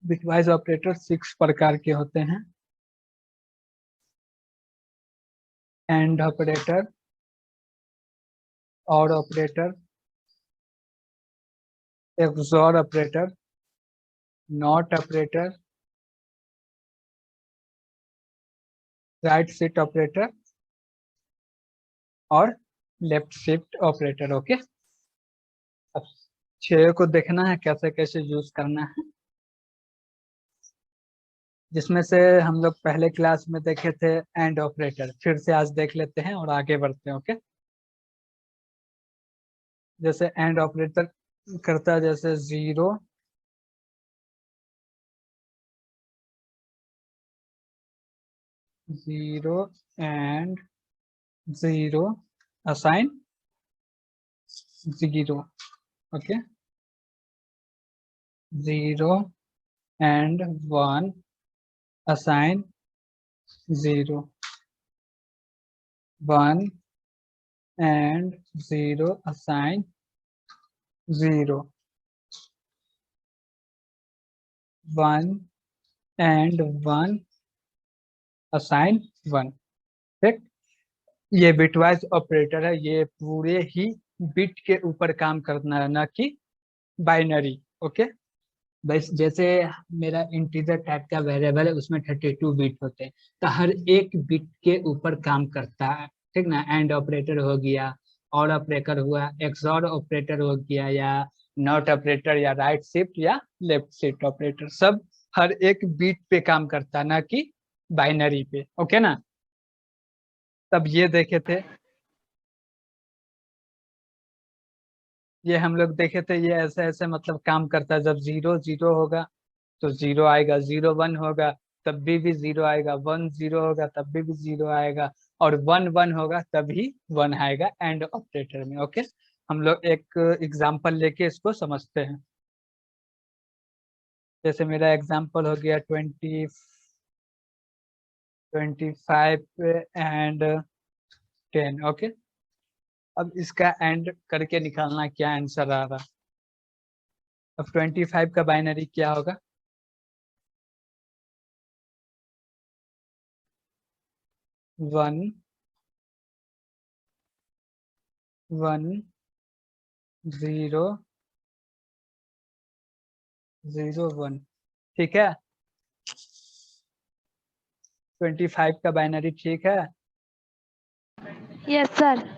Bitwise operator 6 प्रकार के होते हैं। एंड ऑपरेटर, और operator, XOR operator, not operator, right shift operator और लेफ्ट शिफ्ट ऑपरेटर। ओके, अब 6 को देखना है कैसे कैसे यूज करना है, जिसमें से हम लोग पहले क्लास में देखे थे एंड ऑपरेटर, फिर से आज देख लेते हैं और आगे बढ़ते हैं। ओके, जैसे एंड ऑपरेटर करता है, जैसे 0 0 and 0 assign 0। Okay, 0 and 1 assign 0, 1 and 0 assign 0, 1 and 1 assign 1। ठीक, ये बिटवाइज ऑपरेटर है, ये पूरे ही बिट के ऊपर काम करना है, ना कि बाइनरी। ओके, बस जैसे मेरा इंटीजर टाइप का वेरिएबल है, उसमें 32 बिट होते हैं, तो हर एक बिट के ऊपर काम करता है। ठीक ना, एंड ऑपरेटर हो गया, और ऑपरेटर हुआ, एक्सऑर ऑपरेटर हो गया, या नॉट ऑपरेटर, या राइट शिफ्ट या लेफ्ट शिफ्ट ऑपरेटर, सब हर एक बिट पे काम करता है, ना कि बाइनरी पे। ओके ना, तब ये देखे थे, ये हम लोग देखे थे, ये ऐसे ऐसे मतलब काम करता है। जब 0 0 होगा तो 0 आएगा, 0 1 होगा तब भी 0 आएगा, 1 0 होगा तब भी 0 आएगा, और 1 1 होगा तभी 1 आएगा एंड ऑपरेटर में। ओके, हम लोग एक एग्जांपल लेके इसको समझते हैं। जैसे मेरा एग्जांपल हो गया 25 एंड 10। ओके, अब इसका एंड करके निकालना क्या आंसर आ रहा। अब 25 का बाइनरी क्या होगा, 1 1 0 0 1। ठीक है, 25 का बाइनरी ठीक है, यस सर।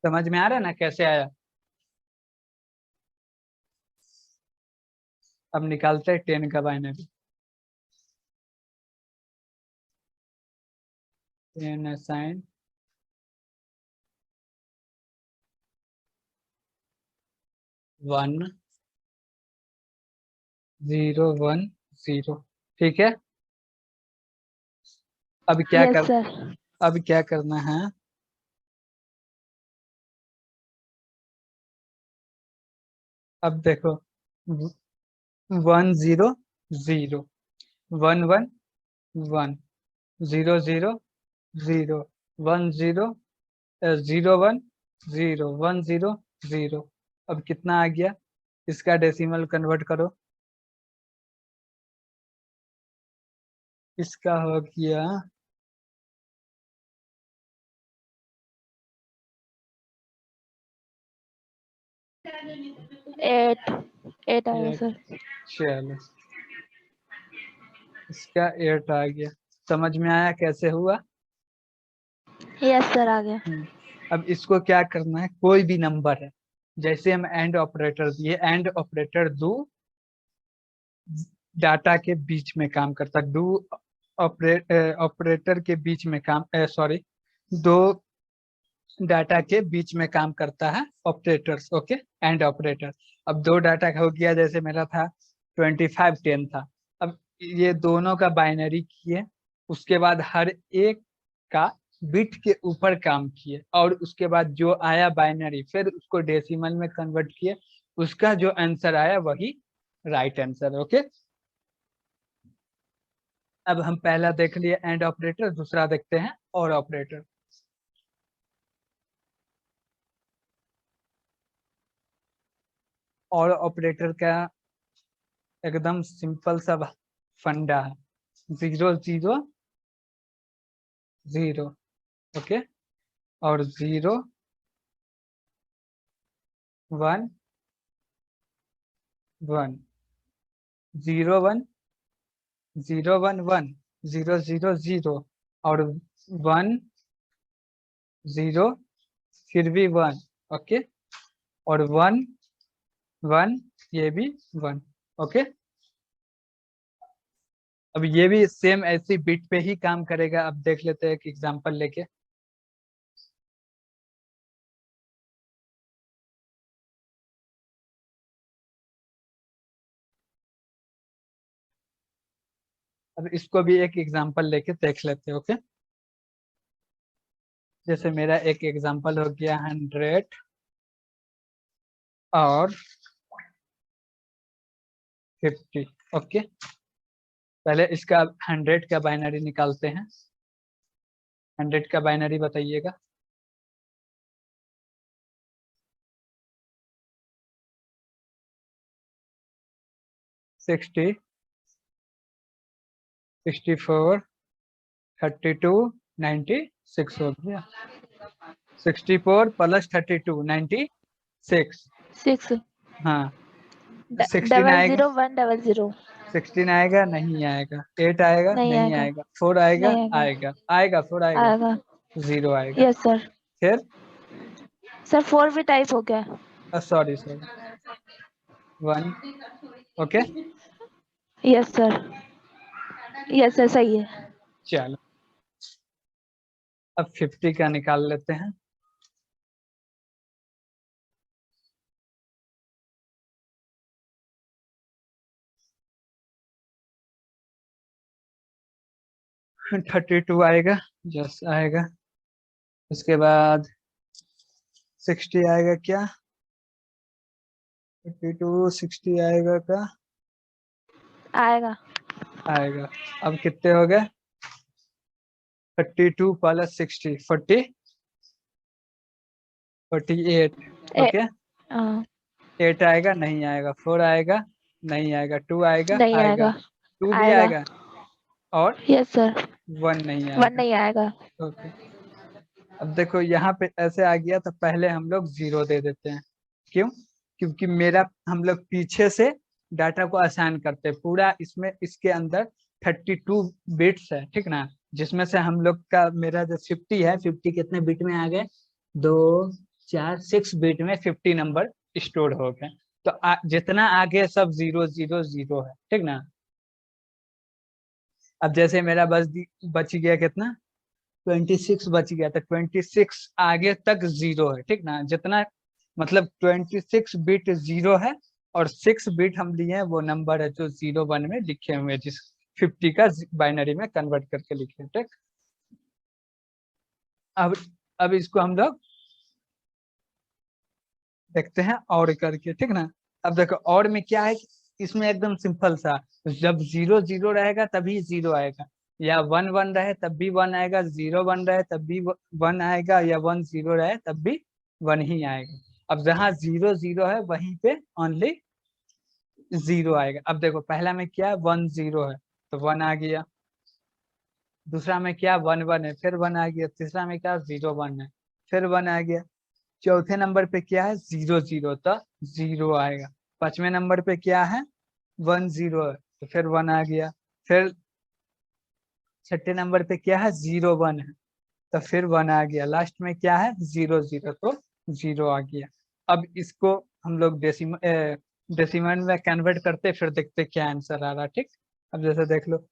समझ में आ रहा है ना कैसे आया। अब निकालते हैं 10 का बाइनरी। 10 असाइन 1 0 1 0। ठीक है, अब क्या यस कर, सर। अब क्या करना है, अब देखो 1 0 0 1 1 1 0 0 0 1 0 0 1 0 1 0 0। अब कितना आ गया, इसका डेसिमल कन्वर्ट करो, इसका हो गया 8 8 आया सर। चलो, इसका 8 आ गया। समझ में आया कैसे हुआ। यस सर, आ गया। अब इसको क्या करना है, कोई भी नंबर है, जैसे हम एंड ऑपरेटर दिए, एंड ऑपरेटर दो डाटा के बीच में काम करता है, दो ऑपरेटर के बीच में काम, सॉरी, दो डाटा के बीच में काम करता है ऑपरेटर्स। Okay, and operator. अब दो डाटा हो गया, जैसे मेरा था 25 10 था, अब ये दोनों का बाइनरी किए, उसके बाद हर एक का बिट के ऊपर काम किए, और उसके बाद जो आया बाइनरी फिर उसको डेसिमल में कन्वर्ट किए, उसका जो आंसर आया वही राइट आंसर। ओके, अब हम पहला देख लिए एंड ऑपरेटर, दूसरा देखते हैं और ऑपरेटर। और ऑपरेटर का एकदम सिंपल सा फंडा है, 0 0 0, ओके, और 0 1 1, 0 1 0 1 1, 0 0 0, और 1 0 फिर भी 1, ओके, और 1 1 ये भी 1, ओके। अब ये भी सेम ऐसी बिट पे ही काम करेगा। अब देख लेते हैं एक एग्जांपल लेके। अब इसको भी एक एग्जांपल लेके देख लेते हैं, ओके। जैसे मेरा एक एग्जांपल हो गया 100 और 50, ओके। पहले इसका 100 का बाइनरी निकालते हैं। 100 का बाइनरी बताइएगा। सिक्सटी, 64, 32, 96 हो गया। 64 प्लस 32 96। 6 हाँ, 16 डबल आएगा। 0 1 डबल 0 16 आएगा, नहीं आएगा। 8 आएगा, नहीं नहीं आएगा, आएगा। 4 आएगा, नहीं आएगा, आएगा आएगा। 4 आएगा, आएगा। 0 आएगा। Yes sir. फिर सर 4 भी टाइप हो गया। Sorry 1, okay. Yes sir, yes sir, सही है। चलो अब 50 का निकाल लेते हैं। हाँ, 32 आएगा, यस आएगा। उसके बाद 60 आएगा क्या? 32 60 आएगा क्या? आएगा। आएगा। अब कितने हो गए? 32 प्लस 60 48, ओके। 8 आएगा, नहीं आएगा। 4 आएगा, नहीं आएगा। 2 आएगा, नहीं आएगा। आएगा, 2 भी आएगा। आएगा, और यस सर, 1 नहीं 1 आएगा, नहीं आएगा। ओके। अब देखो यहाँ पे ऐसे आ गया तो पहले हम लोग 0 दे देते हैं। क्यों? क्योंकि मेरा हम लोग पीछे से डाटा को असाइन करते हैं। पूरा इसमें इसके अंदर 32 बिट्स है, ठीक ना। जिसमें से हम लोग का मेरा जो 50 है, 50 कितने बिट में आ गए? 2 4 6 बिट में 50 नंबर स्टोर हो गए। तो जितना आगे सब 0 0 0 है, ठीक ना। अब जैसे मेरा बच गया कितना? 26 बच गया। तो 26 आगे तक 0 है, ठीक ना। जितना मतलब 26 बिट 0 है, और 6 बिट हम लिए हैं वो नंबर है जो 0 1 में लिखे हुए हैं, जिस 50 का बाइनरी में कन्वर्ट करके लिखे हैं, ठीक। अब इसको हम लोग देखते हैं और करके, ठीक ना। अब देखो और में क्या है कि इसमें एकदम सिंपल सा, जब 0 0 रहेगा तभी 0 आएगा, या 1 1 रहे तब भी 1 आएगा, 0 1 रहे तब भी 1 आएगा, या 1 0 रहे तब भी 1 ही आएगा। अब जहाँ 0 0 है वहीं पे ओनली 0 आएगा। अब देखो पहला में क्या 1 0 है तो 1 आ गया। दूसरा में क्या 1 1 है, फिर 1 आ गया। तीसरा में क्या 0 1 है, फिर 1 आ गया। चौथे नंबर पे क्या है 0 0, तो 0 आएगा। पांचवें नंबर पे क्या है 1 0 है, तो फिर 1 आ गया। फिर छठे नंबर पे क्या है 0 1 है, तो फिर 1 आ गया। लास्ट में क्या है 0 0, तो 0 आ गया। अब इसको हम लोग डेसिमल में कन्वर्ट करते, फिर देखते क्या आंसर आ रहा, ठीक। अब जैसे देख लो,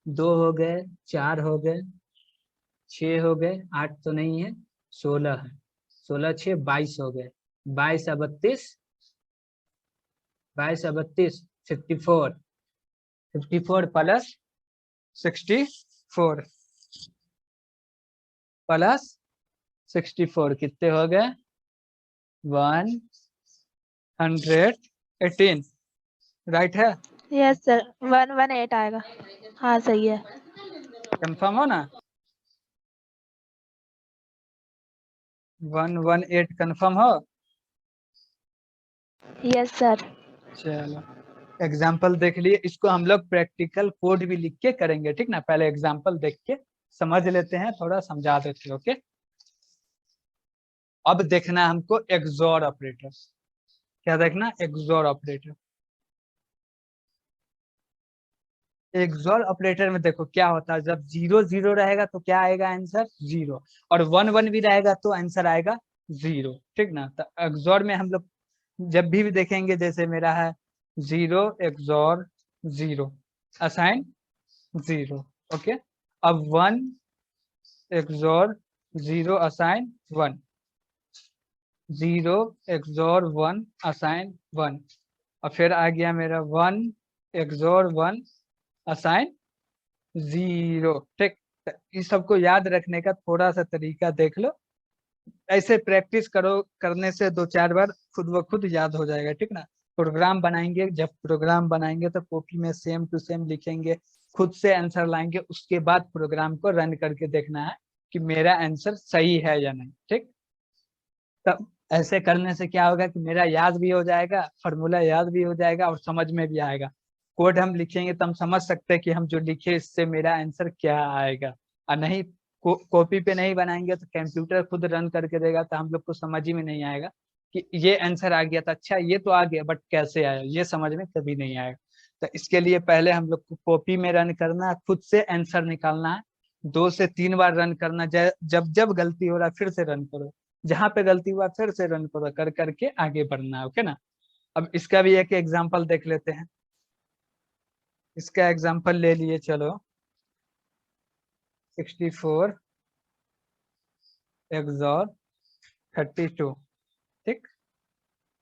2 हो गए, 4 हो गए, 6 हो गए, 8 तो नहीं है, 16 है। 16 6 22 हो गए। 22 32, 22 32 54, 54 प्लस 64 प्लस 64 कितने हो गए? 118, राइट है? यस सर, 1 1 8 आएगा। हाँ सही है। कंफर्म हो ना? 118 कंफर्म हो? Yes sir. चलो एग्जाम्पल देख लिए, इसको हम लोग प्रैक्टिकल कोड भी लिख के करेंगे, ठीक ना। पहले एग्जाम्पल देख के समझ लेते हैं, थोड़ा समझा देते हैं। ओके, अब देखना है हमको एक्सोर ऑपरेटर। क्या देखना? एक्सोर ऑपरेटर। एक्सोर ऑपरेटर में देखो क्या होता है, जब 0 0 रहेगा तो क्या आएगा आंसर? 0। और 1 1 भी रहेगा तो आंसर आएगा 0, ठीक ना। तो एक्सोर में हम लोग जब भी देखेंगे, जैसे मेरा है 0 एक्सोर 0 असाइन 0। ओके, अब 1 एक्सोर 0 असाइन 1, 0 एक्सोर 1 असाइन 1, और फिर आ गया मेरा 1 एक्सोर 1 असाइन 0, ठीक। तो इस सबको याद रखने का थोड़ा सा तरीका देख लो, ऐसे प्रैक्टिस करो, करने से 2 4 बार खुद ब खुद याद हो जाएगा, ठीक ना। प्रोग्राम बनाएंगे, जब प्रोग्राम बनाएंगे तो कॉपी में सेम टू सेम लिखेंगे, खुद से आंसर लाएंगे, उसके बाद प्रोग्राम को रन करके देखना है कि मेरा आंसर सही है या नहीं, ठीक। तब ऐसे करने से क्या होगा कि मेरा याद भी हो जाएगा, फॉर्मूला याद भी हो जाएगा और समझ में भी आएगा। कोड हम लिखेंगे तो हम समझ सकते हैं कि हम जो लिखे इससे मेरा आंसर क्या आएगा, और नहीं कॉपी पे नहीं बनाएंगे तो कंप्यूटर खुद रन करके देगा, तो हम लोग को समझ ही में नहीं आएगा कि ये आंसर आ गया था, अच्छा ये तो आ गया बट कैसे आया, ये समझ में कभी नहीं आएगा। तो इसके लिए पहले हम लोग को कॉपी में रन करना है, खुद से आंसर निकालना है, 2 से 3 बार रन करना, जब जब गलती हो रहा है फिर से रन करो, जहां पे गलती हुआ फिर से रन करो, कर करके आगे बढ़ना है। ओके ना। अब इसका भी एक एग्जांपल देख लेते हैं। इसका एग्जांपल ले लिए, चलो 64 एक्सॉर 32, ठीक।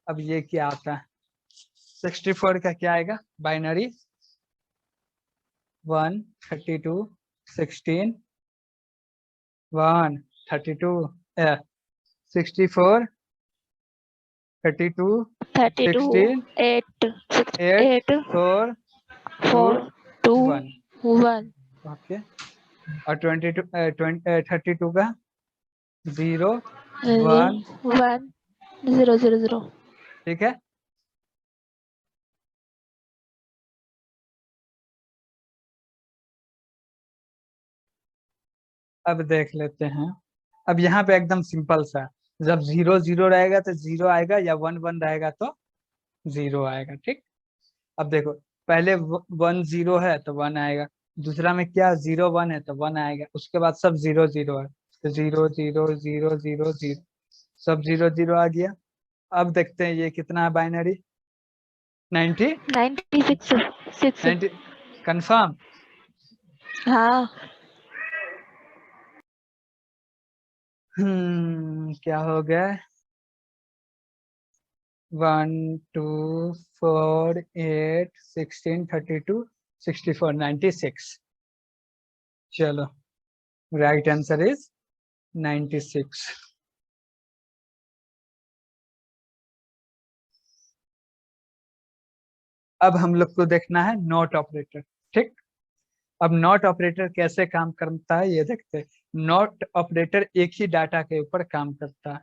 अब ये क्या आता है? 64 का क्या आएगा? बाइनरी 1 32 16 1 32 64 32 32 16 8 8 8 4 2 4 2 1। 1 ओके, और 22 32 का 0 1, 1 0 0 0। ठीक है। अब देख लेते हैं, अब यहाँ पे एकदम सिंपल सा, जब 0 0 रहेगा तो 0 आएगा, या 1 1 रहेगा तो 0 आएगा, ठीक। अब देखो, पहले 1 0 है तो 1 आएगा, दूसरा में क्या 0 1 है तो 1 आएगा, उसके बाद सब 0 0 है तो 0 0 0 0 0, सब 0 0 आ गया। अब देखते हैं ये कितना है बाइनरी, 90 96 6। 90 कंफर्म। हाँ क्या हो गया? 1 2 4 8 16 32 64 96। चलो, राइट आंसर इज 96। अब हम लोग को देखना है नॉट ऑपरेटर, ठीक। अब नॉट ऑपरेटर कैसे काम करता है ये देखते हैं। नॉट ऑपरेटर एक ही डाटा के ऊपर काम करता है,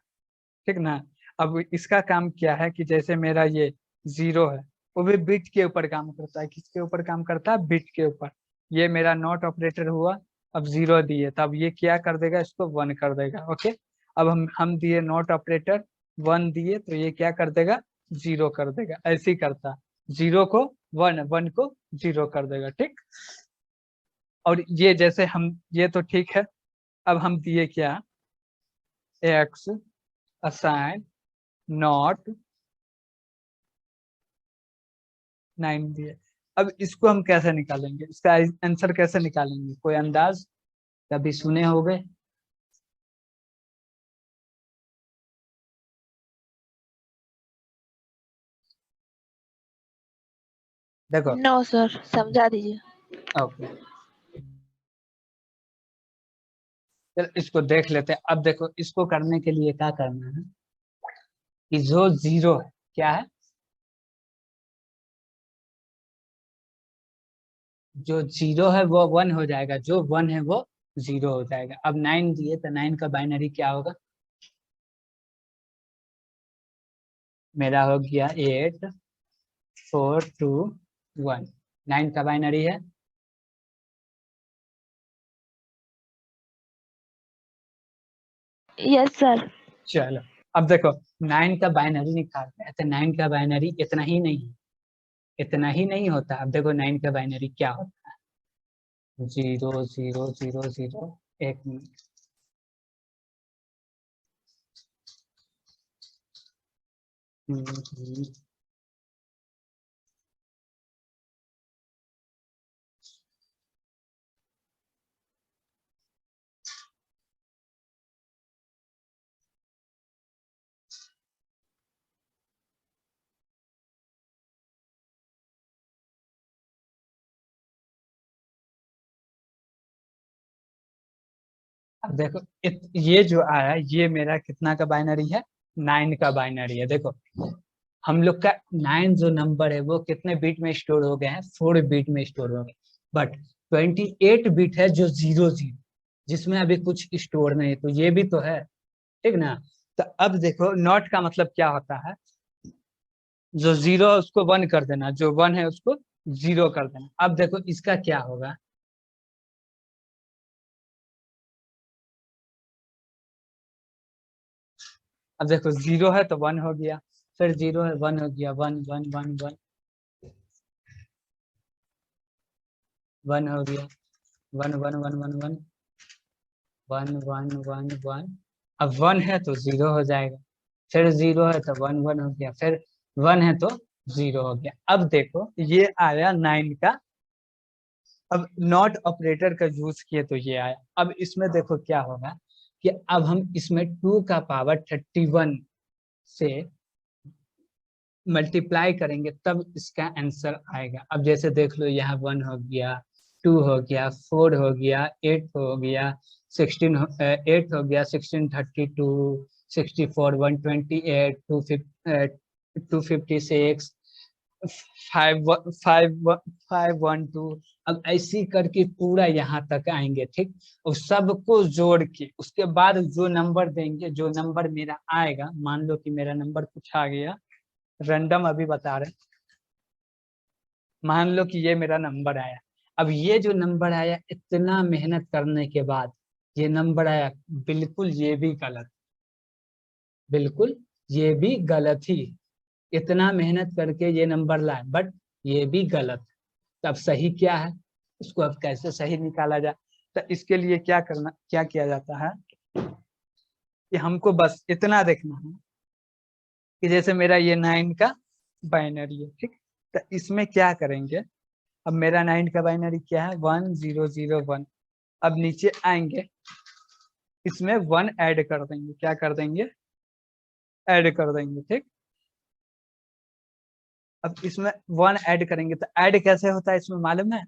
ठीक ना। अब इसका काम क्या है कि जैसे मेरा ये 0 है, वो भी बिट के ऊपर काम करता है। किसके ऊपर काम करता है? बिट के ऊपर। ये मेरा नॉट ऑपरेटर हुआ, अब 0 दिए तो अब ये क्या कर देगा? इसको 1 कर देगा। ओके, अब हम दिए नॉट ऑपरेटर 1 दिए तो ये क्या कर देगा? 0 कर देगा। ऐसे ही करता, 0 को 1 1 को 0 कर देगा, ठीक। और ये जैसे हम, ये तो ठीक है। अब हम दिए क्या? एक्स असाइन नॉट 9 दिए। अब इसको हम कैसे निकालेंगे? इसका आंसर कैसे निकालेंगे? कोई अंदाज कभी सुने होंगे? देखो, नो सर, समझा दीजिए। ओके, चल इसको देख लेते हैं। अब देखो, इसको करने के लिए क्या करना है कि जो 0 है, क्या है? जो 0 है वो 1 हो जाएगा, जो 1 है वो 0 हो जाएगा। अब 9 दिए तो 9 का बाइनरी क्या होगा? मेरा हो गया 8 4 2 1 9 का बाइनरी है। Yes sir. चलो अब देखो 9 का बाइनरी निकालते हैं तो 9 का बाइनरी इतना ही नहीं, इतना ही नहीं होता। अब देखो 9 का बाइनरी क्या होता है, 0 0 0 0। एक मिनट, हम्म, अब देखो ये जो आया ये मेरा कितना का बाइनरी है, 9 का बाइनरी है। देखो हम लोग का 9 जो नंबर है वो कितने बीट में स्टोर हो गए हैं, 4 बीट में स्टोर हो गए। बट 28 बीट है जो 0 0, जिसमें अभी कुछ स्टोर नहीं है, तो ये भी तो है, ठीक ना। तो अब देखो नॉट का मतलब क्या होता है, जो 0 है उसको 1 कर देना, जो 1 है उसको 0 कर देना। अब देखो इसका क्या होगा, अब देखो 0 है तो 1 हो गया, फिर 0 है 1 हो गया, 1 1 1 1 1 हो गया, 1 1 1 1 1 1 1 1 1। अब 1 है तो 0 हो जाएगा, फिर 0 है तो 1 1 हो गया, फिर 1 है तो 0 हो गया। अब देखो ये आया 9 का। अब नॉट ऑपरेटर का यूज किए तो ये आया। अब इसमें देखो क्या होगा कि अब हम इसमें 2 का पावर 31 से मल्टीप्लाई करेंगे तब इसका आंसर आएगा। अब जैसे देख लो यहाँ 1 हो गया, 2 हो गया, 4 हो गया, 8 हो गया, 16 8 हो गया, 16 32 64 128 256 5 5 512। अब ऐसी करके पूरा यहाँ तक आएंगे, ठीक। और सबको जोड़ के उसके बाद जो नंबर देंगे, जो नंबर मेरा आएगा, मान लो कि मेरा नंबर कुछ आ गया, रैंडम अभी बता रहे, मान लो कि ये मेरा नंबर आया। अब ये जो नंबर आया इतना मेहनत करने के बाद ये नंबर आया, बिल्कुल ये भी गलत, बिल्कुल ये भी गलत ही। इतना मेहनत करके ये नंबर लाए बट ये भी गलत। तो अब सही क्या है, उसको अब कैसे सही निकाला जाए। तो इसके लिए क्या करना, क्या किया जाता है कि हमको बस इतना देखना है कि जैसे मेरा ये 9 का बाइनरी है, ठीक। तो इसमें क्या करेंगे, अब मेरा 9 का बाइनरी क्या है, 1 0 0 1। अब नीचे आएंगे, इसमें 1 ऐड कर देंगे, क्या कर देंगे, ऐड कर देंगे, ठीक। अब इसमें 1 ऐड करेंगे तो ऐड कैसे होता है इसमें मालूम है,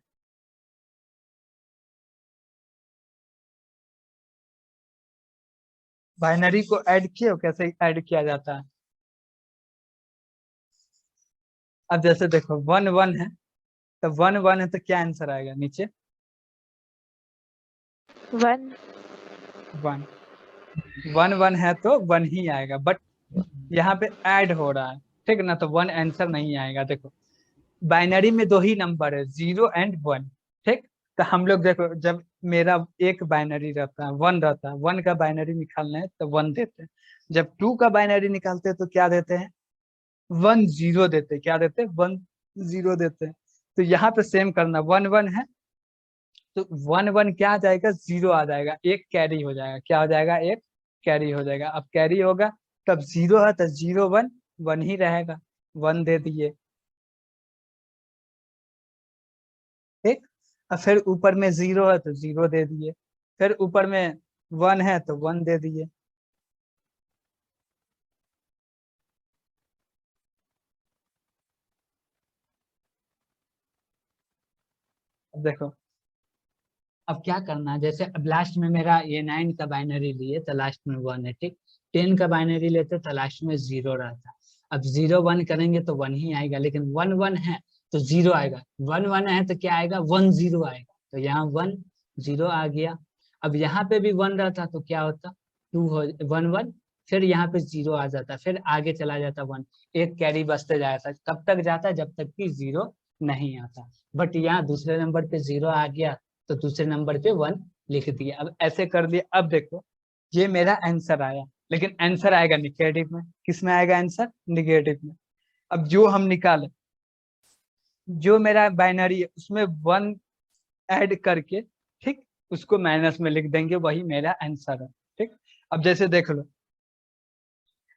बाइनरी को ऐड किए कैसे ऐड किया जाता है। अब जैसे देखो 1 1 है, तो 1 1 है तो क्या आंसर आएगा नीचे, 1। 1 1 1 है तो 1 ही आएगा, बट यहाँ पे ऐड हो रहा है, ठीक ना, तो 1 आंसर नहीं आएगा। देखो बाइनरी में दो ही नंबर है, 0 एंड 1, ठीक। तो हम लोग देखो जब मेरा एक बाइनरी रहता है 1 रहता है, 1 का बाइनरी निकालना है तो 1 देते हैं। जब 2 का बाइनरी निकालते हैं तो क्या देते हैं, 1 0 देते हैं, क्या देते हैं, 1 0 देते हैं। तो यहाँ पे सेम करना, 1 1 है तो 1 1 क्या आ जाएगा, 0 आ जाएगा, एक कैरी हो जाएगा, क्या हो जाएगा, एक कैरी हो जाएगा। अब कैरी होगा तब 0 है तो 0 1 1 ही रहेगा, 1 दे दिए, ठीक। और फिर ऊपर में 0 है तो 0 दे दिए, फिर ऊपर में 1 है तो 1 दे दिए। अब देखो अब क्या करना है, जैसे अब लास्ट में मेरा ये 9 का बाइनरी लिए तो लास्ट में 1 है, ठीक। 10 का बाइनरी लेते तो लास्ट में 0 रहता। अब 0 1 करेंगे तो 1 ही आएगा, लेकिन 1 1 है तो 0 आएगा, 1 1 है तो क्या आएगा, 1 0 आएगा, तो यहाँ 1 0 आ गया। अब यहाँ पे भी 1 रहता तो क्या होता, 2 हो 1 1 फिर यहाँ पे 0 आ जाता, फिर आगे चला जाता 1, एक कैरी बचते जाता, कब तक जाता जब तक कि 0 नहीं आता। बट यहाँ दूसरे नंबर पे 0 आ गया तो दूसरे नंबर पे 1 लिख दिया। अब ऐसे कर दिया। अब देखो ये मेरा आंसर आया, लेकिन आंसर आएगा निगेटिव में। किस में आएगा आंसर? निगेटिव में। अब जो हम निकाले, जो मेरा बाइनरी है उसमें 1 ऐड करके, ठीक, उसको माइनस में लिख देंगे, वही मेरा आंसर है। ठीक, अब जैसे देख लो,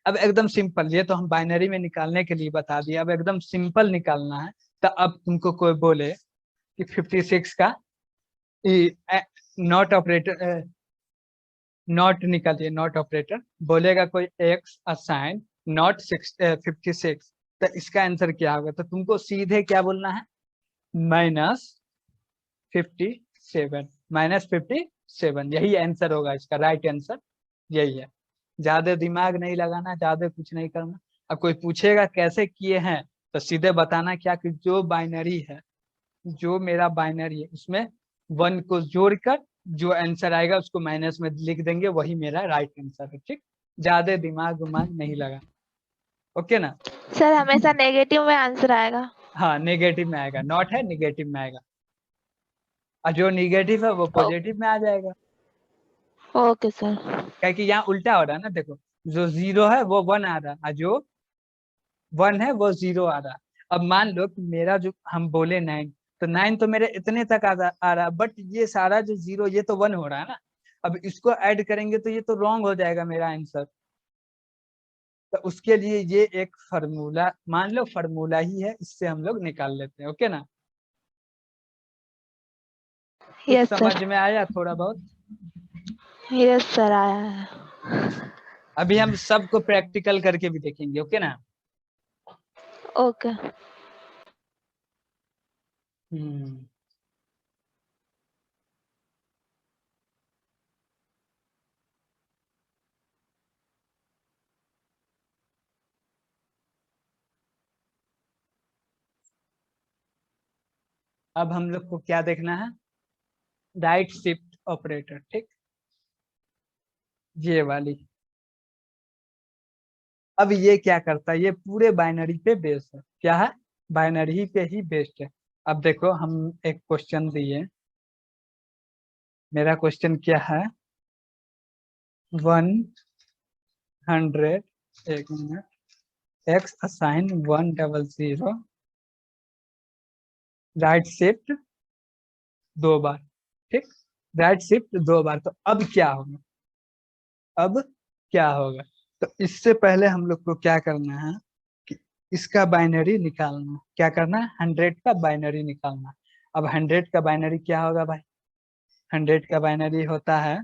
अब एकदम सिंपल, ये तो हम बाइनरी में निकालने के लिए बता दिया, अब एकदम सिंपल निकालना है। तो अब तुमको कोई बोले कि 56 का नॉट ऑपरेटर, नॉट निकालिए, नॉट ऑपरेटर बोलेगा कोई एक्स असाइन नॉट 56, तो इसका आंसर क्या होगा? तो तुमको सीधे क्या बोलना है? -57, -57, यही आंसर होगा इसका, राइट आंसर यही है। ज्यादा दिमाग नहीं लगाना, ज्यादा कुछ नहीं करना। अब कोई पूछेगा कैसे किए हैं, तो सीधे बताना क्या कि जो बाइनरी है, जो मेरा बाइनरी है उसमें 1 को जोड़कर जो आंसर आएगा उसको माइनस में लिख देंगे, वही मेरा राइट आंसर है। ठीक, ज्यादा दिमाग उमाग नहीं लगा। ओके ना? सर हमेशा नेगेटिव में आंसर आएगा। हाँ, नेगेटिव में आएगा, नॉट है नेगेटिव में आएगा, और जो निगेटिव है वो पॉजिटिव में आ जाएगा। Okay sir. क्या कि यहाँ उल्टा हो रहा है ना, देखो, जो 0 है वो 1 आ रहा है, और जो 1 है वो 0 आ रहा है। अब मान लो कि मेरा जो हम बोले 9, तो 9 तो मेरे इतने तक आ रहा, बट ये सारा जो 0 ये तो 1 हो रहा है ना। अब इसको ऐड करेंगे तो ये तो रॉन्ग हो जाएगा मेरा आंसर। तो उसके लिए ये एक फार्मूला, मान लो फार्मूला ही है, इससे हम लोग निकाल लेते हैं। ओके ना? कुछ यस समझ सर। में आया थोड़ा बहुत? यस सर आया है। अभी हम सबको प्रैक्टिकल करके भी देखेंगे। ओके ना? ओके। हम्म। अब हम लोग को क्या देखना है? Right shift operator. ठीक, ये वाली। अब ये क्या करता है? ये पूरे बाइनरी पे बेस्ड है। क्या है? बाइनरी पे ही बेस्ड है। अब देखो हम एक क्वेश्चन दिए, मेरा क्वेश्चन क्या है? 100, एक minute, x assign 100, right shift 2 बार। ठीक, राइट शिफ्ट 2 बार। तो अब क्या होगा? अब क्या होगा? तो इससे पहले हम लोग को क्या करना है कि इसका बाइनरी निकालना। क्या करना है? 100 का बाइनरी निकालना। अब 100 का बाइनरी क्या होगा भाई? 100 का बाइनरी होता है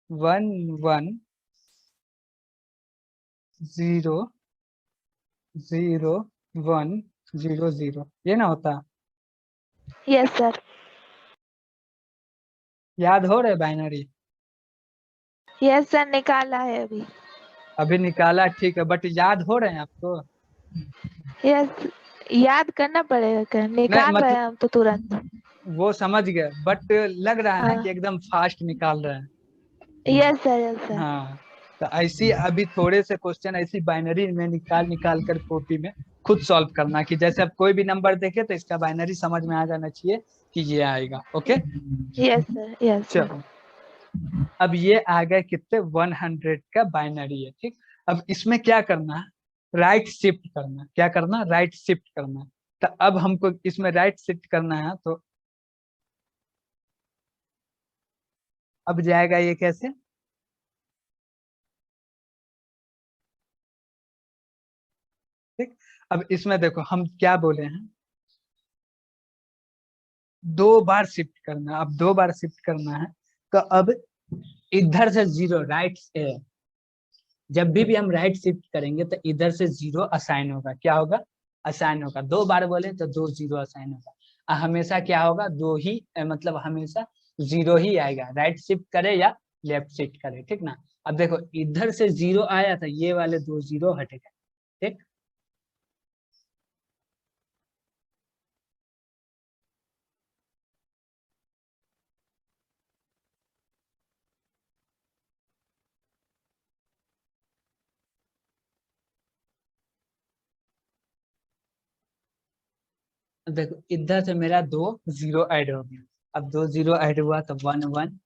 110100, ये ना होता? Yes sir. याद हो रहे बाइनरी? यस सर निकाला है अभी। अभी निकाला, ठीक है, बट याद हो रहे हैं आपको? यस, याद करना पड़ेगा, क्या नहीं निकाल रहे मतलब हैं हम तो तुरंत। वो समझ गए, बट लग रहा है ना कि हाँ। एकदम फास्ट निकाल रहे हैं। Yes sir, yes sir. हाँ, तो ऐसी अभी थोड़े से क्वेश्चन ऐसी बाइनरी में निकाल निकाल कर कॉपी में खुद सॉल्व करना, कि जैसे अब कोई भी नंबर देखे तो इसका बाइनरी समझ में आ जाना चाहिए कि ये आएगा। Okay, yes sir, yes sir. चलो। अब ये आ गए कितने? 100 का बाइनरी है। ठीक, अब इसमें क्या करना है? राइट शिफ्ट करना। क्या करना? राइट शिफ्ट करना। तो अब हमको इसमें राइट शिफ्ट करना है, तो अब जाएगा ये कैसे? ठीक, अब इसमें देखो हम क्या बोले हैं, 2 बार शिफ्ट करना। अब 2 बार शिफ्ट करना है, तो अब इधर से 0 राइट, जब भी हम राइट शिफ्ट करेंगे तो इधर से 0 असाइन होगा। क्या होगा? असाइन होगा। 2 बार बोले तो 2 0 असाइन होगा। हमेशा क्या होगा? दो ही मतलब हमेशा 0 ही आएगा, राइट शिफ्ट करे या लेफ्ट शिफ्ट करे। ठीक ना? अब देखो इधर से 0 आया था, ये वाले 2 0 हट गए। ठीक, देखो इधर से मेरा 2 0 ऐड हो गया, अब 2 0 ऐड हुआ तो 1 1,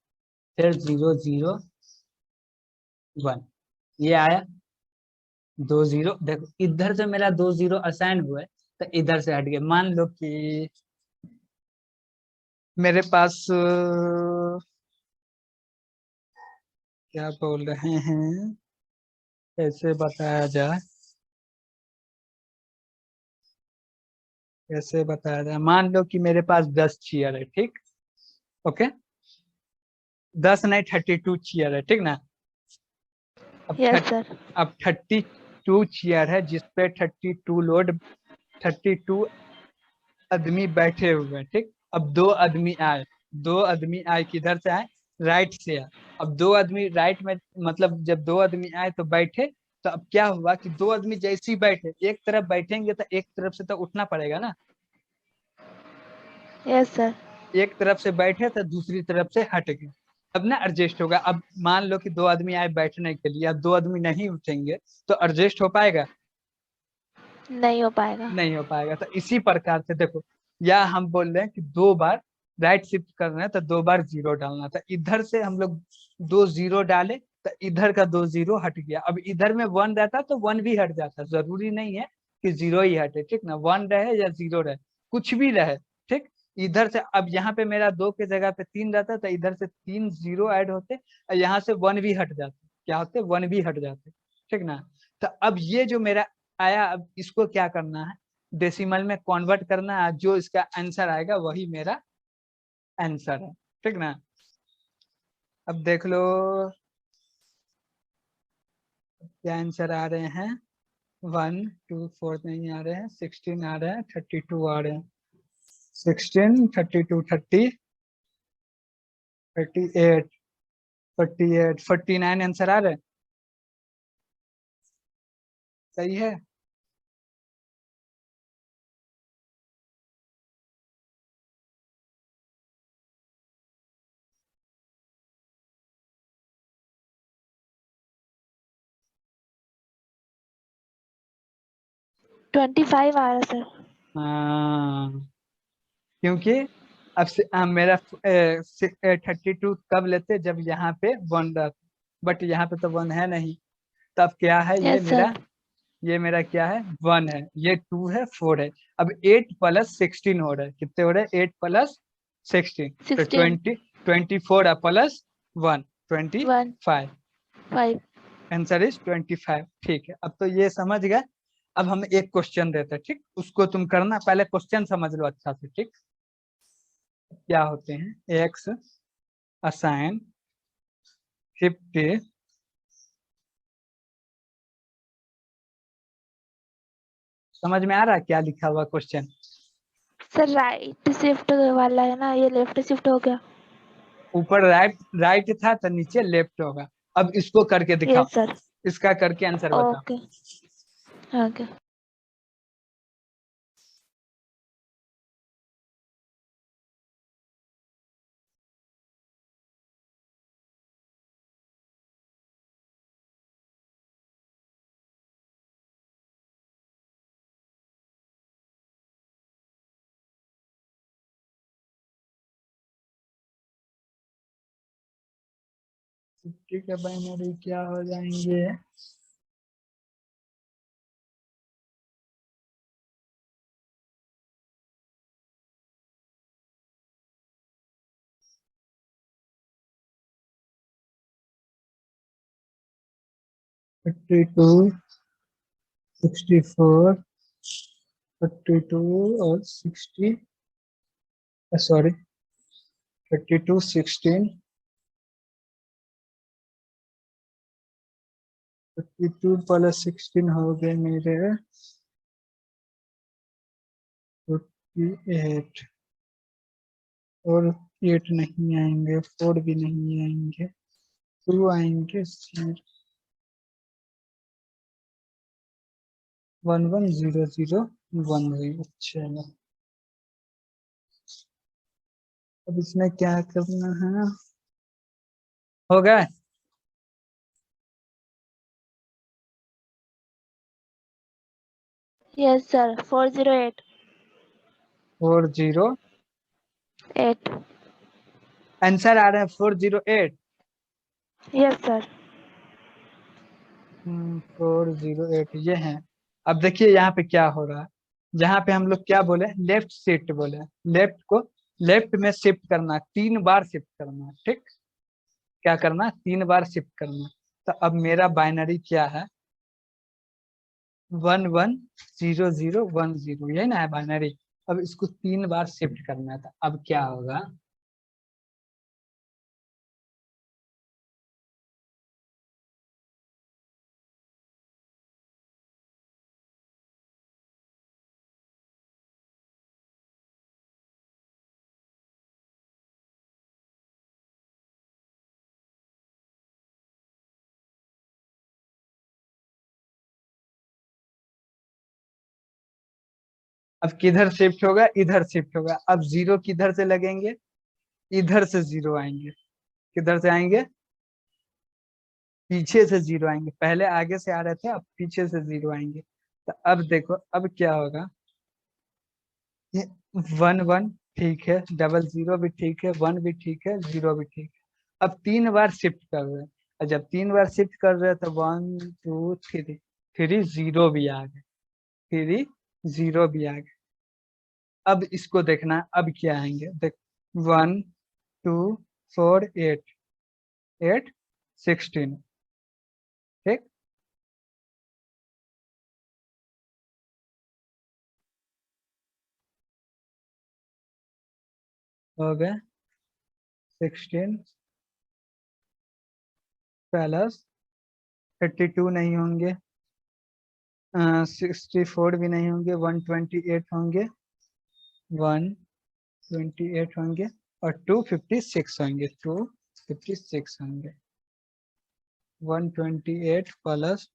फिर 0 0 1, ये आया 2 0। देखो इधर से मेरा 2 0 असाइन हुआ है तो इधर से हट गया। मान लो कि मेरे पास क्या बोल रहे हैं, कैसे बताया जाए, कैसे बताया जाए। मान लो कि मेरे पास 10 चेयर है, ठीक, ओके, 10 नहीं 32 चेयर है, ठीक ना। अब यस सर। अब 32 चेयर है जिसपे 32 लोड, 32 आदमी बैठे हुए हैं, ठीक। अब 2 आदमी आए, 2 आदमी आए, किधर से आए, राइट से आए। अब 2 आदमी राइट में, मतलब जब 2 आदमी आए तो बैठे, तो अब क्या हुआ कि 2 आदमी जैसे ही बैठे, एक तरफ बैठेंगे तो एक तरफ से तो उठना पड़ेगा ना, यस सर। एक तरफ से बैठे तो दूसरी तरफ से हट गए, अब ना एडजस्ट होगा। अब मान लो कि 2 आदमी आए बैठने के लिए, अब 2 आदमी नहीं उठेंगे तो एडजस्ट हो पाएगा, नहीं हो पाएगा। नहीं हो पाएगा। तो इसी प्रकार से देखो, या हम बोल रहे हैं कि 2 बार राइट शिफ्ट कर रहे हैं तो 2 बार 0 डालना था। इधर से हम लोग 2 0 डाले तो इधर का 2 0 हट गया। अब इधर में 1 रहता तो 1 भी हट जाता, जरूरी नहीं है कि 0 ही हटे, ठीक ना, 1 रहे या 0 रहे, कुछ भी रहे, ठीक। इधर से अब यहाँ पे मेरा 2 के जगह पे 3 रहता तो इधर से 3 0 ऐड होते और यहाँ से 1 भी हट जाते, क्या होते, 1 भी हट जाते, ठीक ना। तो अब ये जो मेरा आया, अब इसको क्या करना है, डेसिमल में कन्वर्ट करना है, जो इसका आंसर आएगा वही मेरा आंसर है, ठीक ना। अब देख लो क्या आंसर आ रहे हैं, 1 2 4 नहीं आ रहे हैं, 16 आ रहे हैं, 32 आ रहे हैं, 16 32 30 38 48 49 आंसर आ रहे हैं, सही है। 25 आ रहा सर। हाँ, क्योंकि अब मेरा 32 कब लेते, जब यहाँ पे 1 रहता, बट यहाँ पे तो 1 है नहीं, तब क्या है, यस सर। ये मेरा क्या है, 1 है, ये 2 है, 4 है। अब 8 प्लस 16 हो रहा है, कितने हो रहे हैं, 8 प्लस 16, तो 16 24 है प्लस 1, 1 25, 5। आंसर इज 25, ठीक है। अब तो ये समझ गए। अब हम एक क्वेश्चन देते हैं, ठीक, उसको तुम करना, पहले क्वेश्चन समझ लो अच्छा से, ठीक। क्या होते हैं, एक्स असाइन 50, समझ में आ रहा है क्या लिखा हुआ क्वेश्चन। सर राइट शिफ्ट वाला है ना, ये लेफ्ट शिफ्ट हो गया। ऊपर राइट राइट था तो नीचे लेफ्ट होगा। अब इसको करके दिखाओ, यस सर। इसका करके आंसर बताओ। ओके। ओके। ठीक है, बाइनरी क्या हो जाएंगे, फिफ्टी टू 64, 52 और 60, सॉरी 32 16, 52 प्लस 16 हो गए मेरे 48, और 8 नहीं आएंगे, 4 भी नहीं आएंगे, 2 आएंगे, 1 1 0 0 1 0। चलो अब इसमें क्या करना है, हो गया। Yes sir 408। 408 8. आंसर आ रहा है 408। Yes sir. 408 ये है। अब देखिए यहाँ पे क्या हो रहा है। जहाँ पे हम लोग क्या बोले, लेफ्ट शिफ्ट बोले, लेफ्ट को लेफ्ट में शिफ्ट करना, 3 बार शिफ्ट करना, ठीक। क्या करना, 3 बार शिफ्ट करना। तो अब मेरा बाइनरी क्या है, 110010, यही ना है बाइनरी। अब इसको 3 बार शिफ्ट करना था, अब क्या होगा, अब किधर शिफ्ट होगा, इधर शिफ्ट होगा। अब 0 किधर से लगेंगे, इधर से 0 आएंगे। किधर से आएंगे, पीछे से 0 आएंगे। पहले आगे से आ रहे थे, अब पीछे से 0 आएंगे। तो अब देखो अब क्या होगा, ये 11 ठीक है, 00 भी ठीक है, 1 भी ठीक है, 0 भी ठीक है। अब 3 बार शिफ्ट कर रहे हैं, और जब 3 बार शिफ्ट कर रहे हैं तो 1 2 3, 0 भी आ गए, 0 भी आ गए। अब इसको देखना, अब क्या आएंगे, देख 1 2 4 8 8 16, ठीक। हो गए 16 प्लस 32 नहीं होंगे, 64 भी नहीं होंगे, 128 होंगे, 128 होंगे, और 256 होंगे, 256 होंगे। 128 प्लस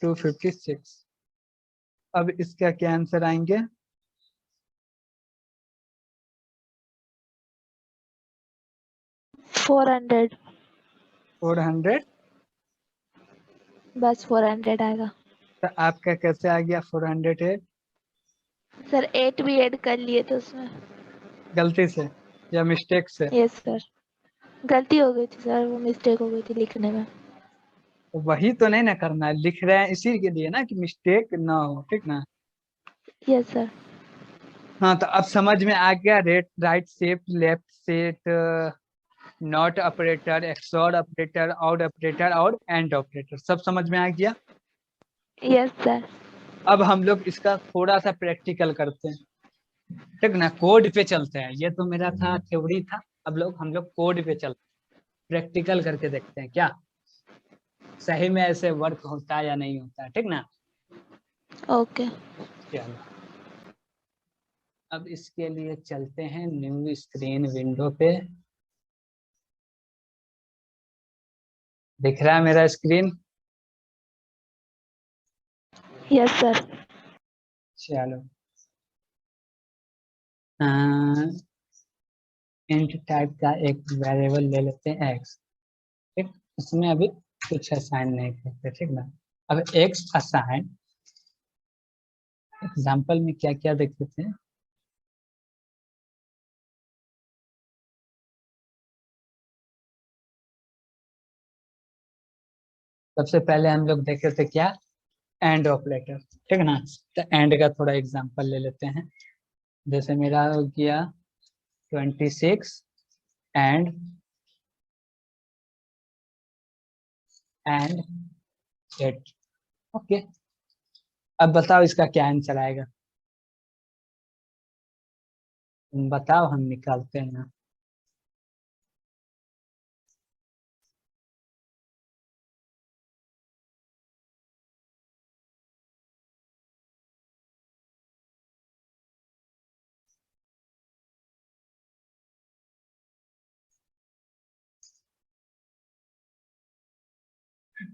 256। अब इसका क्या आंसर आएंगे, 400। 400। बस 400 आएगा। तो आपका कैसे आ गया 408, सर 8 भी ऐड कर लिए थे उसमें। गलती से या मिस्टेक से? Yes sir. गलती हो गई थी सर, वो मिस्टेक हो गई थी लिखने में। तो वही तो नहीं ना करना है, लिख रहे हैं इसी के लिए ना कि मिस्टेक ना हो, ठीक ना। Yes sir. हाँ तो अब समझ में आ गया, right shift, left shift, not operator, XOR operator, odd operator और एंड ऑपरेटर, सब समझ में आ गया। Yes sir. अब हम लोग इसका थोड़ा सा प्रैक्टिकल करते हैं, ठीक ना। कोड पे चलते हैं, ये तो मेरा था थ्योरी था, अब हम लोग कोड पे चलते हैं, प्रैक्टिकल करके देखते हैं क्या सही में ऐसे वर्क होता है या नहीं होता है, ठीक ना। ओके। चलो अब इसके लिए चलते हैं न्यू स्क्रीन विंडो पे। दिख रहा है मेरा स्क्रीन? Yes sir. चलो इंट टाइप का एक वेरिएबल ले लेते हैं x, ठीक। इसमें अभी कुछ असाइन नहीं करते, ठीक ना। अब x असाइन, एग्जाम्पल में क्या क्या देख लेते हैं। सबसे पहले हम लोग देखे थे क्या, एंड ऑपरेटर, ठीक ना। तो एंड का थोड़ा एग्जांपल ले लेते हैं। जैसे मेरा हो गया 26 एंड 8, ओके। अब बताओ इसका क्या आंसर आएगा, तुम बताओ, हम निकालते हैं।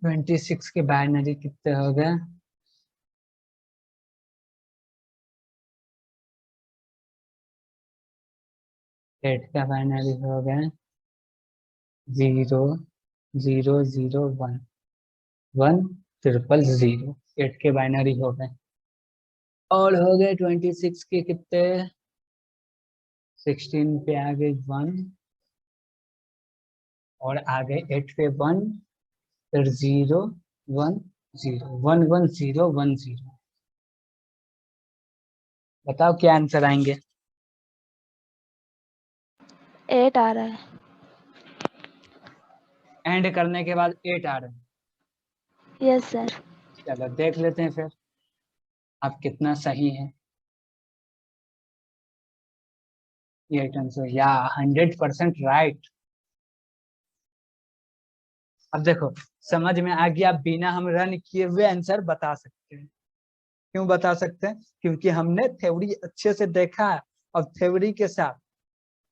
26 के बाइनरी कितने हो गए, 8 का बाइनरी हो गए 0 0 0 1 1 0 0 0, 8 के बाइनरी हो गए। और हो गए 26 के कितने, 16 पे आ गई 1 और आ गए 8 पे 1, फिर 0 1 0 1 1 0 1 0। बताओ क्या आंसर आएंगे। 8 आ रहा है। एंड करने के बाद 8 आ रहे हैं। Yes sir. चलो देख लेते हैं फिर आप कितना सही है। ये आंसर या 100% राइट। अब देखो समझ में आ गया, बिना हम रन किए हुए आंसर बता सकते हैं। क्यों बता सकते हैं? क्योंकि हमने थ्योरी अच्छे से देखा है और थ्योरी के साथ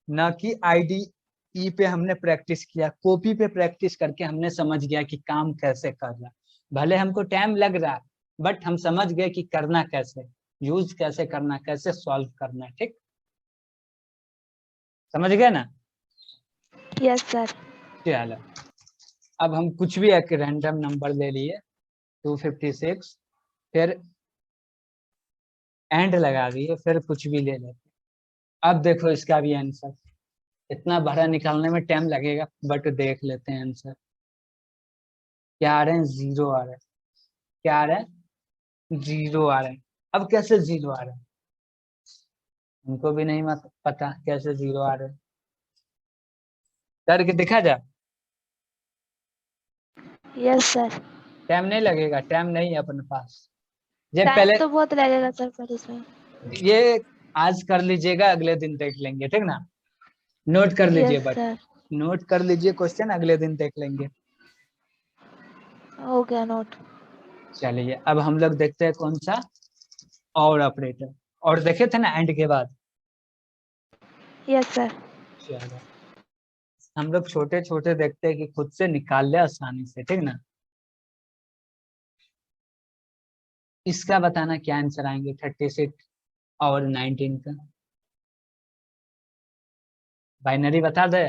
न कि आईडीई पे हमने प्रैक्टिस किया, कॉपी पे प्रैक्टिस करके हमने समझ गया कि काम कैसे करना। भले हमको टाइम लग रहा है बट हम समझ गए कि करना कैसे, यूज कैसे करना, कैसे सॉल्व करना। ठीक, समझ गए ना? Yes sir. चलो अब हम कुछ भी एक रैंडम नंबर ले लिए 256, फिर एंड लगा दिए, फिर कुछ भी ले लेते। अब देखो इसका भी आंसर, इतना बड़ा निकालने में टाइम लगेगा बट देख लेते हैं आंसर। क्या आ रहे हैं? 0 आ रहे हैं। क्या आ रहा है? 0 आ रहे हैं। अब कैसे 0 आ रहे हैं उनको भी नहीं पता कैसे 0 आ रहे हैं। करके दिखा जा। Yes sir. टाइम नहीं लगेगा, टाइम नहीं है अपने पास। ये टाइम पहले तो बहुत लगेगा सर पर इसमें। ये आज कर लीजिएगा, अगले दिन देख लेंगे। ठीक ना? नोट कर लीजिए, यस बट सर। नोट कर लीजिए क्वेश्चन, अगले दिन देख लेंगे। हो गया नोट। चलिए अब हम लोग देखते हैं कौन सा और ऑपरेटर, और देखे थे ना एंड के बाद। Yes sir. चलो हम लोग छोटे छोटे देखते हैं कि खुद से निकाल ले आसानी से। ठीक ना? इसका बताना क्या आंसर आएंगे 36 और 19 का। बाइनरी बता दे।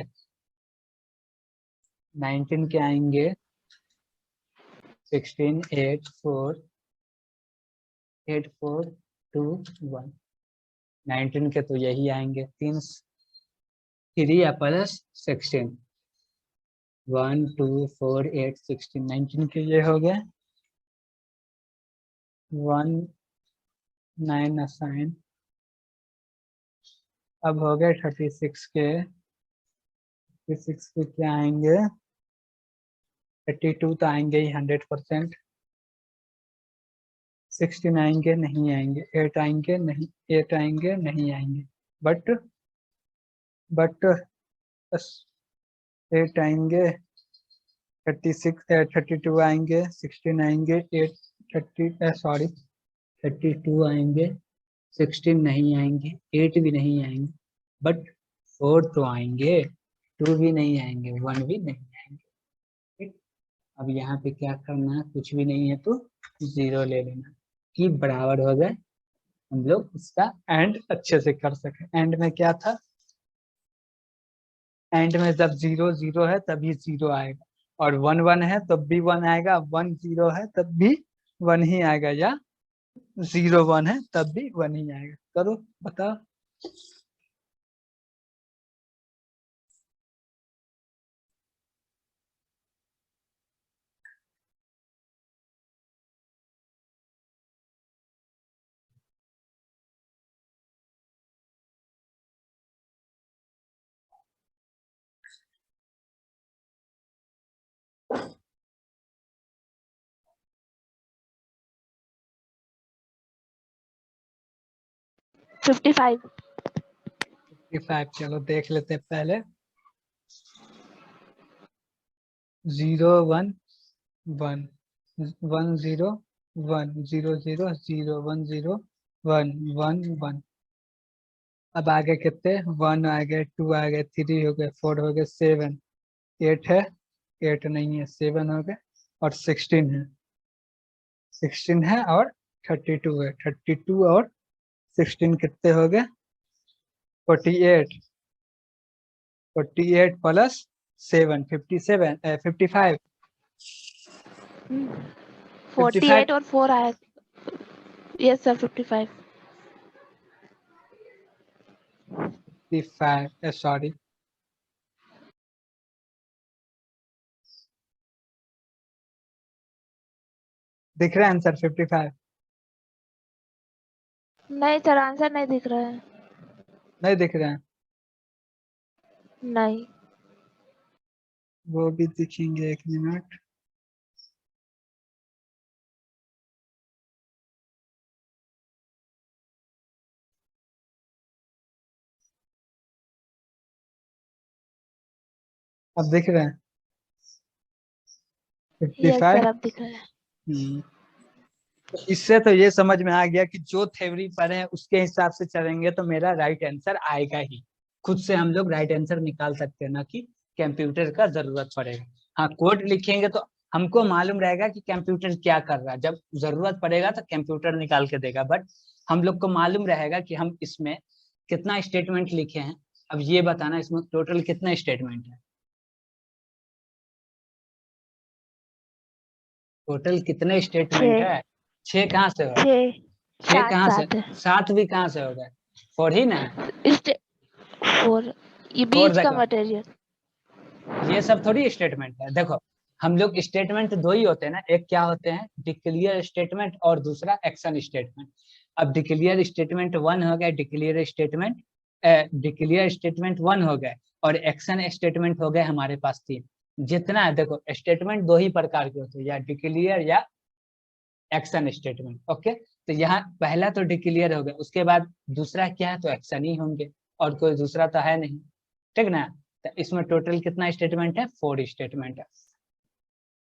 19 के आएंगे 16 8 4 8 4 2 1। 19 के तो यही आएंगे 3 3 प्लस 16 1 2 4 8 16। 19 के ये हो गए 1 9 असाइन। अब हो गए 36 के। 36 के क्या आएंगे? 32 तो आएंगे ही 100%। 16 आएंगे नहीं आएंगे, 8 आएंगे नहीं, 8 आएंगे नहीं आएंगे, बट 8 आएंगे। 36 32 आएंगे, 16 आएंगे, 8 32 आएंगे, 16 नहीं आएंगे, 8 भी नहीं आएंगे, बट 4 तो आएंगे, 2 भी नहीं आएंगे, 1 भी नहीं आएंगे। ठीक, अब यहाँ पे क्या करना है? कुछ भी नहीं है तो 0 ले लेना कि बराबर हो जाए, हम लोग इसका एंड अच्छे से कर सके। एंड में क्या था? एंड में जब 0 0 है तभी 0 आएगा, और 1 1 है तब भी 1 आएगा, 1 0 है तब भी 1 ही आएगा, या 0 1 है तब भी 1 ही आएगा। करो बताओ। Fifty five. 55 चलो देख लेते हैं पहले। 0 1 1 1 0 1 0 0 0 1 0 1 1 1। अब आगे कितने? 1 आ गए, 2 आ गए, 3 हो गए, 4 हो गए, 7 8 है, 8 नहीं है, 7 हो गए, और 16 है। 16 है और 32 है। 32 और 16 कितने हो गए? 48। 48 प्लस 7 57 55। 55 48 और 4 आया। Yes sir 55। 55 सॉरी दिख रहा है आंसर 55? नहीं सर, आंसर नहीं दिख रहा है। नहीं दिख रहे हैं? नहीं। वो भी दिखेंगे, एक मिनट। अब दिख रहे हैं यस 55? सर, अब दिख रहा है। तो इससे तो ये समझ में आ गया कि जो थ्योरी पढ़े हैं उसके हिसाब से चलेंगे तो मेरा राइट आंसर आएगा ही। खुद से हम लोग राइट आंसर निकाल सकते हैं, ना कि कंप्यूटर का जरूरत पड़ेगा। हाँ, कोड लिखेंगे तो हमको मालूम रहेगा कि कंप्यूटर क्या कर रहा है, जब जरूरत पड़ेगा तो कंप्यूटर निकाल के देगा। बट हम लोग को मालूम रहेगा कि हम इसमें कितना स्टेटमेंट लिखे हैं। अब ये बताना इसमें टोटल कितना स्टेटमेंट है, टोटल कितने स्टेटमेंट 6 है? 6 कहाँ से होगा? 6 6 7 कहाँ से? 7 है। 7 भी कहाँ से होगा? 4 ही ना है। स्टे 4, ये और बीच का देखो, मटेरियल। ये सब थोड़ी स्टेटमेंट है। देखो, हम लोग स्टेटमेंट दो ही होते हैं ना, एक क्या होते हैं डिक्लेयर स्टेटमेंट और दूसरा एक्शन स्टेटमेंट। अब डिक्लेयर स्टेटमेंट 1 हो गया, डिक्लेयर स्टेटमेंट 1 हो गए, और एक्शन स्टेटमेंट हो गए हमारे पास 3। जितना है देखो, स्टेटमेंट दो ही प्रकार के होते हैं, या डिक्लेयर या एक्शन स्टेटमेंट। ओके, तो यहाँ पहला तो डिक्लेयर हो गया, उसके बाद दूसरा क्या है तो एक्शन ही होंगे, और कोई दूसरा तो है नहीं। ठीक ना? तो इसमें टोटल कितना स्टेटमेंट है? 4 स्टेटमेंट है।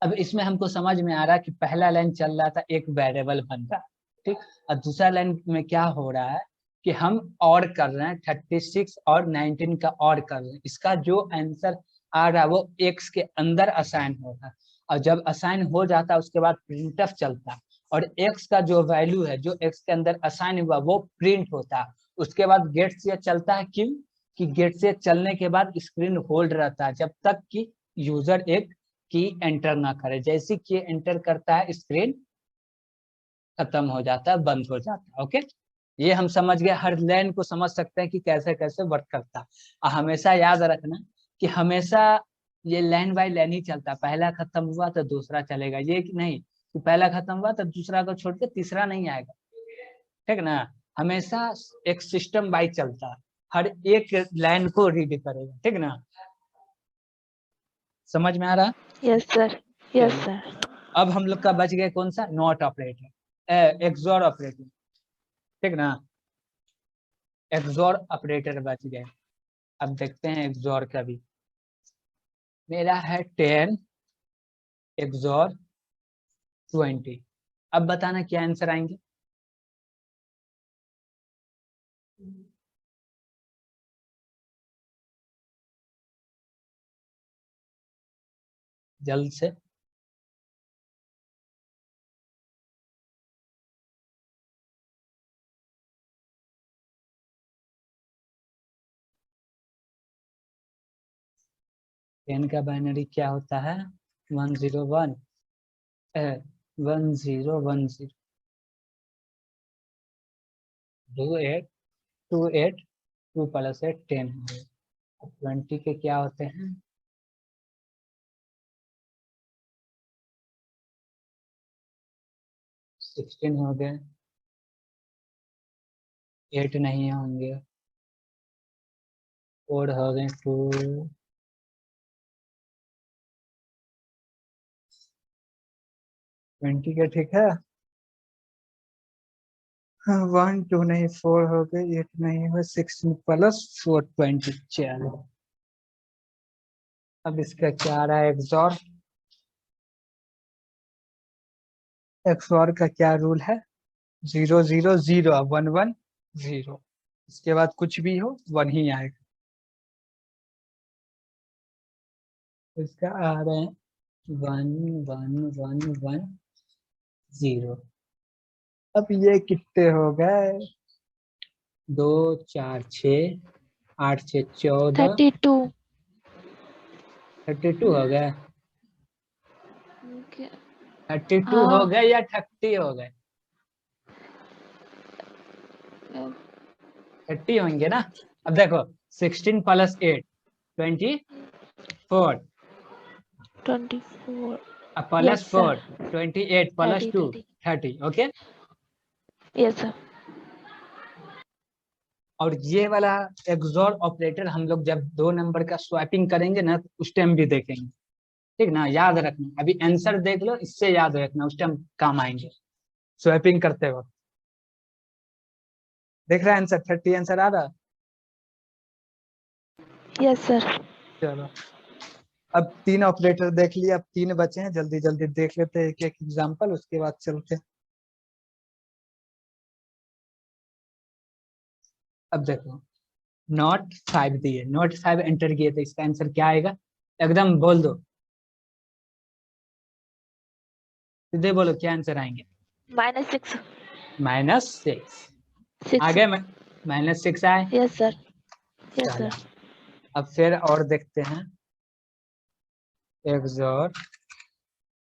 अब इसमें हमको समझ में आ रहा है कि पहला लाइन चल रहा था एक वेरिएबल बन रहा, ठीक। और दूसरा लाइन में क्या हो रहा है कि हम और कर रहे हैं, 36 और 19 का और कर रहे हैं। इसका जो आंसर आ रहा है वो एक्स के अंदर असाइन होगा, और जब असाइन हो जाता है उसके बाद प्रिंटफ चलता है, और एक्स का जो वैल्यू है जो एक्स के अंदर असाइन हुआ वो प्रिंट होता है। उसके बाद गेट से चलता है, क्यों कि गेट से चलने के बाद स्क्रीन होल्ड रहता है जब तक कि यूजर एक की एंटर ना करे। जैसे कि एंटर करता है स्क्रीन खत्म हो जाता है, बंद हो जाता है। ओके, ये हम समझ गए, हर लाइन को समझ सकते हैं कि कैसे कैसे वर्क करता है। और हमेशा याद रखना कि हमेशा ये लाइन बाय लाइन ही चलता है, पहला खत्म हुआ तो दूसरा चलेगा, ये कि नहीं कि पहला खत्म हुआ तो दूसरा को छोड़ के तीसरा नहीं आएगा। ठीक ना? हमेशा एक सिस्टम बाई चलता है, हर एक लाइन को रीड करेगा। ठीक ना? समझ में आ रहा? यस सर, यस चलिए, सर। अब हम लोग का बच गया कौन सा? Not operator, XOR operator. ठीक ना? एक्सोर ऑपरेटर बच गए। अब देखते हैं एक्सोर का भी। मेरा है 10 एक्सोर 20। अब बताना क्या आंसर आएंगे। जल्द से। टेन का बाइनरी क्या होता है? 101, 1010 28 28 2 प्लस 8 10। 20 के क्या होते हैं? 16 हो गए, 8 नहीं होंगे, 4 हो गए, 2 20 के, ठीक है। 1 2 नहीं, 4 हो गए, 8 नहीं हुए, 16 प्लस 4 20। चलो, अब इसका क्या आ रहा है? एक्सॉर, एक्सॉर का क्या रूल है? 0 0 0, 1 1 0। इसके बाद कुछ भी हो 1 ही आएगा। तो इसका आ रहे हैं 1 1 1 1 0। अब ये कितने हो गए? 2 4 6 8 6 14, 32। 32 हो गए। 32 हो हाँ। गए या 30 हो गए? 30 होंगे ना? अब देखो 16 प्लस 8 24 24. अब plus Yes, sir. 4 28 plus 2 30. 30 okay. Yes, sir. और ये वाला एक्सोर ऑपरेटर हम लोग जब दो नंबर का स्वैपिंग करेंगे ना तो उस टाइम भी देखेंगे, ठीक ना, याद रखना। अभी आंसर देख लो, इससे याद रखना, उस टाइम काम आएंगे स्वैपिंग करते वक्त। देख रहा है आंसर 30 आंसर आ रहा। Yes, sir. चलो अब 3 ऑपरेटर देख लिए, अब 3 बचे हैं, जल्दी जल्दी देख लेते हैं एक एक एग्जांपल, उसके बाद चलते हैं। अब देखो नॉट 5 दिए, नॉट 5 एंटर किए, तो इसका आंसर क्या आएगा, एकदम बोल दो, सीधे बोलो क्या आंसर आएंगे। -6. -6 6. आगे -6 आए। Yes, sir. Yes, चलो sir. अब फिर और देखते हैं एक्सोर,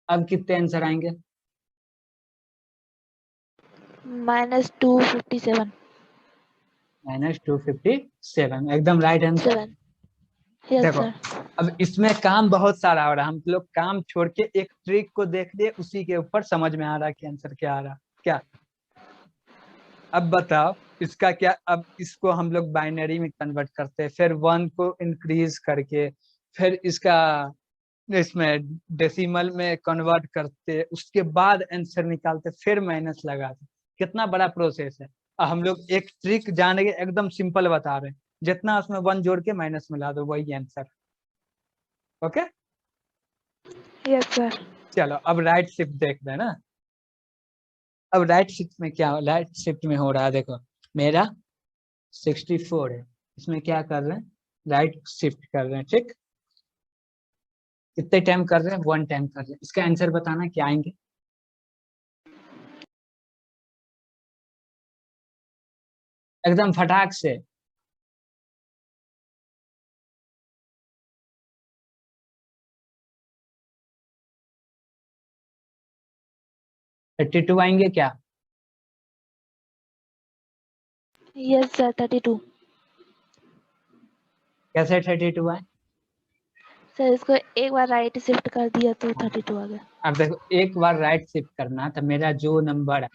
अब कितने आंसर आएंगे। -257. -257 एकदम राइट आंसर। 7. Yes, देखो sir. अब इसमें काम बहुत सारा हो रहा है, हम लोग काम छोड़ के एक ट्रिक को देख लिए, उसी के ऊपर समझ में आ रहा है कि आंसर क्या आ रहा क्या। अब बताओ इसका क्या, अब इसको हम लोग बाइनरी में कन्वर्ट करते हैं, फिर 1 को इंक्रीज करके, फिर इसका इसमें डेसिमल में कन्वर्ट करते, उसके बाद आंसर निकालते, फिर माइनस लगाते, कितना बड़ा प्रोसेस है। और हम लोग एक ट्रिक जानेंगे, एकदम सिंपल बता रहे हैं, जितना उसमें 1 जोड़ के माइनस मिला दो वही आंसर। Okay Yes, sir. चलो अब राइट शिफ्ट देख रहे हैं ना। अब राइट शिफ्ट में क्या, राइट शिफ्ट में हो रहा है, देखो मेरा 64 है, इसमें क्या कर रहे हैं, राइट शिफ्ट कर रहे हैं, ठीक। कितने टाइम कर रहे हैं, 1 टाइम कर रहे हैं, इसका आंसर बताना क्या आएंगे। एकदम फटाक से। थर्टी टू आएंगे क्या। Yes, sir. 32. कैसे 32 आए। सर इसको एक बार राइट शिफ्ट कर दिया तो 32 आ गया। अब देखो एक बार राइट शिफ्ट करना, तो मेरा जो नंबर है,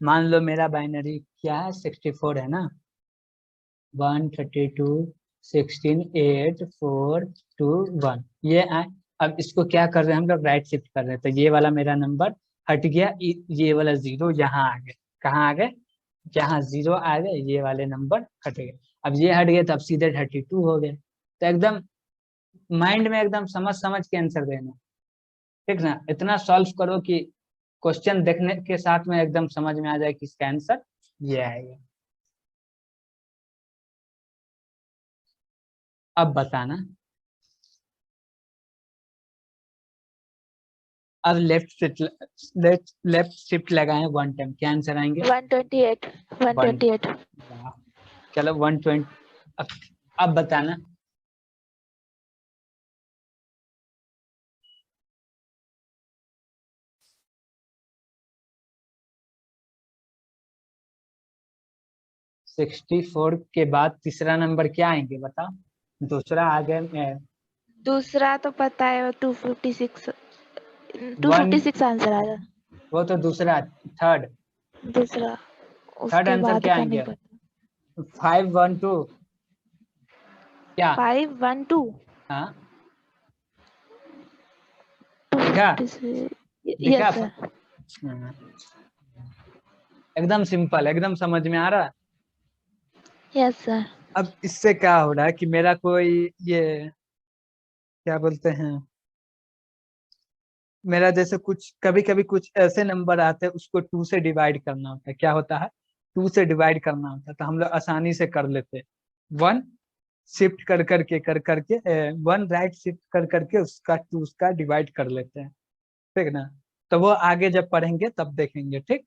मान लो मेरा बाइनरी क्या है, 64 है ना, 1 32 16 8 4 2 1 ये आए। अब इसको क्या कर रहे हैं हम लोग, राइट शिफ्ट कर रहे हैं, तो ये वाला मेरा नंबर हट गया, ये वाला 0 यहाँ आ गए, कहाँ आ गए, जहाँ 0 आ गए ये वाले नंबर हट गए। अब ये हट गए तो अब सीधे 32 हो गए। तो एकदम माइंड में एकदम समझ समझ के आंसर देना, ठीक ना, इतना सॉल्व करो कि क्वेश्चन देखने के साथ में एकदम समझ में आ जाए कि इसका आंसर ये आएगा। अब बताना, अब लेफ्ट शिफ्ट लगाए 1 टाइम, क्या आंसर आएंगे। 128. 128. वाह, चलो 120। अब बताना, सिक्सटी फोर के बाद तीसरा नंबर क्या आएंगे बताओ, दूसरा आ गया दूसरा तो पता है 256. वन, 256 आंसर आ रहा। वो तो दूसरा, थर्ड, दूसरा थर्ड उसके आंसर बाद क्या का नहीं आएंगे, पता। 512 क्या। 512. हाँ दिखा, 256. दिखा यस सर. हाँ, एकदम सिंपल, एकदम समझ में आ रहा है। Yes sir. अब इससे क्या हो रहा है कि मेरा कोई ये क्या बोलते हैं, मेरा जैसे कुछ कभी कभी कुछ ऐसे नंबर आते हैं उसको 2 से डिवाइड करना होता है, क्या होता है 2 से डिवाइड करना होता है, तो हम लोग आसानी से कर लेते हैं। 1 शिफ्ट कर करके 1 राइट शिफ्ट कर करके उसका 2 उसका डिवाइड कर लेते हैं, ठीक ना। तो वो आगे जब पढ़ेंगे तब देखेंगे, ठीक।